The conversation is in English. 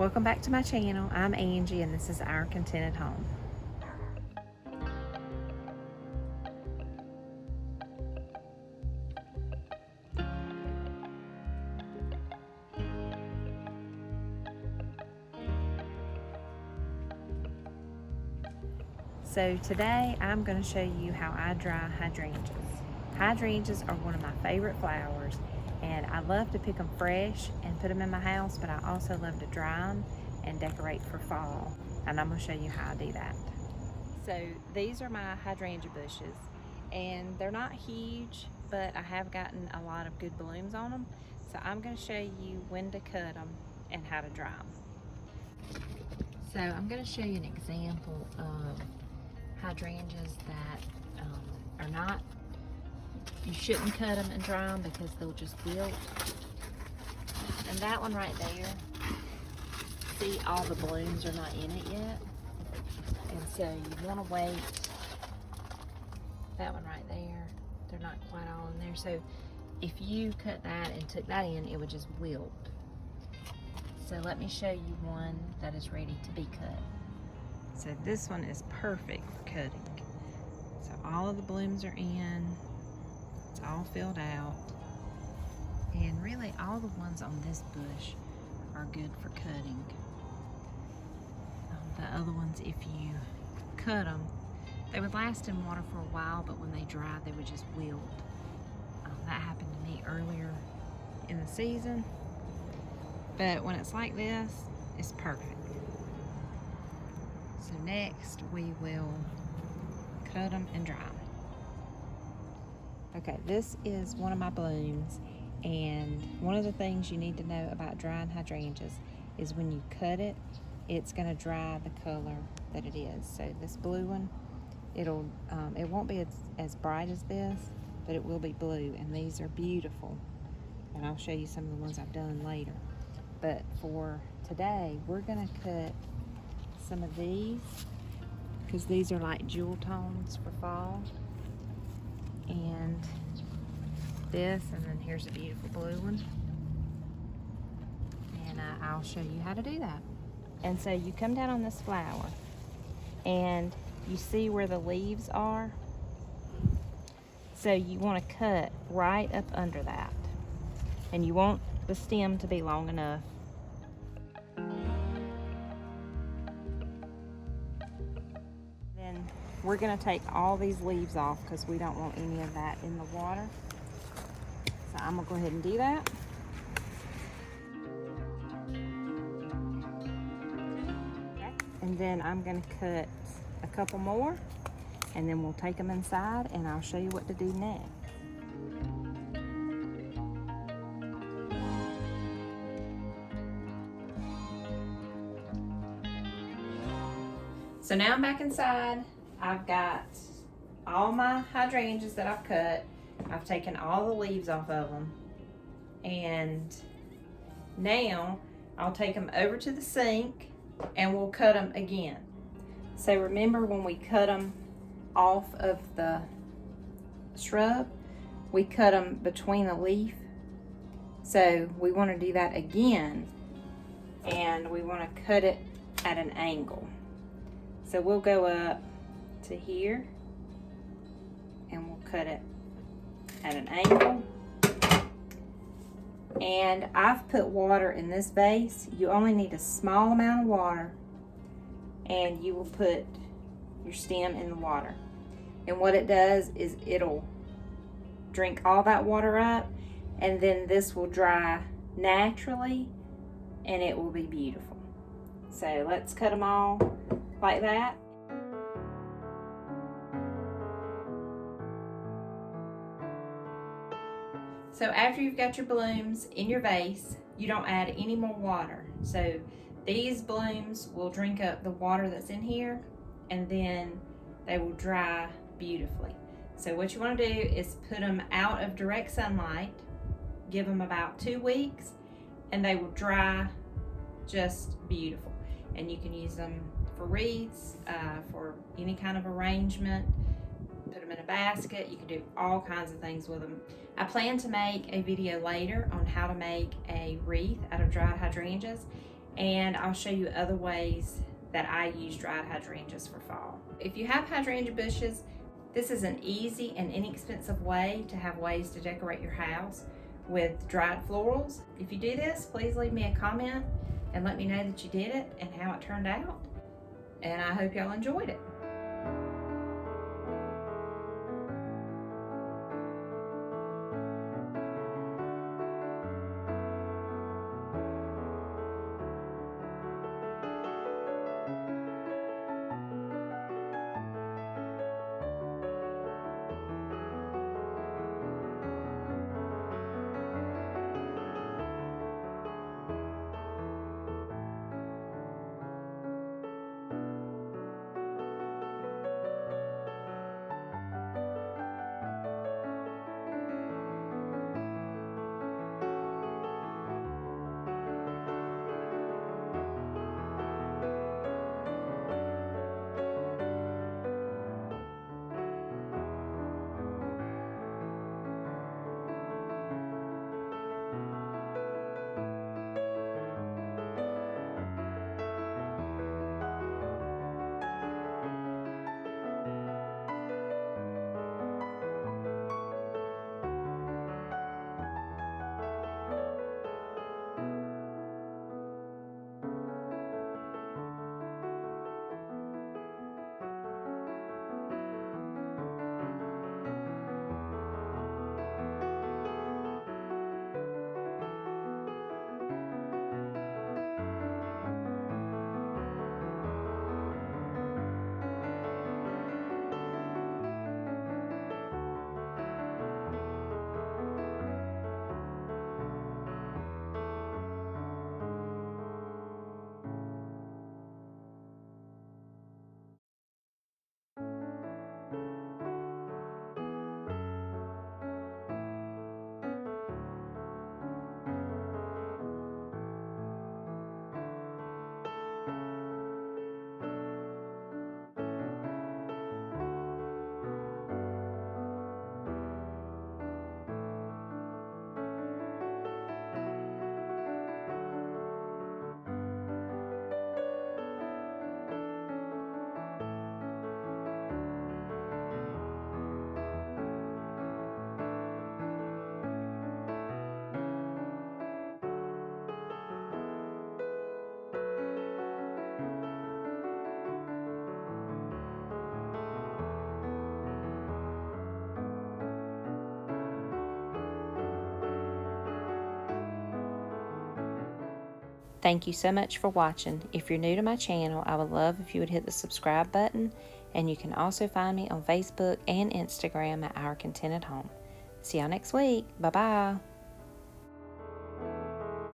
Welcome back to my channel. I'm Angie and this is Our Contented Home. So today I'm going to show you how I dry hydrangeas. Hydrangeas are one of my favorite flowers, and I love to pick them fresh and put them in my house, but I also love to dry them and decorate for fall, and I'm going to show you how I do that. So these are my hydrangea bushes, and they're not huge, but I have gotten a lot of good blooms on them, so I'm going to show you when to cut them and how to dry them. So I'm going to show you an example of hydrangeas that are not, you shouldn't cut them and dry them because they'll just wilt. And that one right there, see, all the blooms are not in it yet, and so you want to wait. That one right there, they're not quite all in there, so if you cut that and took that in, it would just wilt. So let me show you one that is ready to be cut. So this one is perfect for cutting. So all of the blooms are in, it's all filled out, and really all the ones on this bush are good for cutting. The other ones, if you cut them, they would last in water for a while, but when they dried, they would just wilt. That happened to me earlier in the season, but when it's like this, it's perfect. So next we will cut them and dry them. Okay, this is one of my blooms, and one of the things you need to know about drying hydrangeas is when you cut it, it's going to dry the color that it is. So this blue one, it won't be as bright as this, but it will be blue, and these are beautiful, and I'll show you some of the ones I've done later. But for today, we're going to cut some of these because these are like jewel tones for fall, and this, and then here's a beautiful blue one, and I'll show you how to do that. And so you come down on this flower and you see where the leaves are, so you want to cut right up under that, and you want the stem to be long enough. Then we're going to take all these leaves off because we don't want any of that in the water. So I'm going to go ahead and do that. And then I'm going to cut a couple more, and then we'll take them inside and I'll show you what to do next. So now I'm back inside. I've got all my hydrangeas that I've cut. I've taken all the leaves off of them. And now I'll take them over to the sink and we'll cut them again. So remember, when we cut them off of the shrub, we cut them between the leaf. So we want to do that again, and we want to cut it at an angle. So we'll go up to here and we'll cut it at an angle. And I've put water in this vase. You only need a small amount of water, and you will put your stem in the water. And what it does is it'll drink all that water up, and then this will dry naturally and it will be beautiful. So let's cut them all like that. So after you've got your blooms in your vase, you don't add any more water. So these blooms will drink up the water that's in here, and then they will dry beautifully. So what you want to do is put them out of direct sunlight, give them about 2 weeks, and they will dry just beautiful. And you can use them for wreaths, for any kind of arrangement. Put them in a basket. You can do all kinds of things with them. I plan to make a video later on how to make a wreath out of dried hydrangeas, and I'll show you other ways that I use dried hydrangeas for fall. If you have hydrangea bushes, this is an easy and inexpensive way to have ways to decorate your house with dried florals. If you do this, please leave me a comment and let me know that you did it and how it turned out. And I hope y'all enjoyed it. Thank you so much for watching. If you're new to my channel, I would love if you would hit the subscribe button, and you can also find me on Facebook and Instagram at Our Contented Home. See y'all next week. Bye-bye.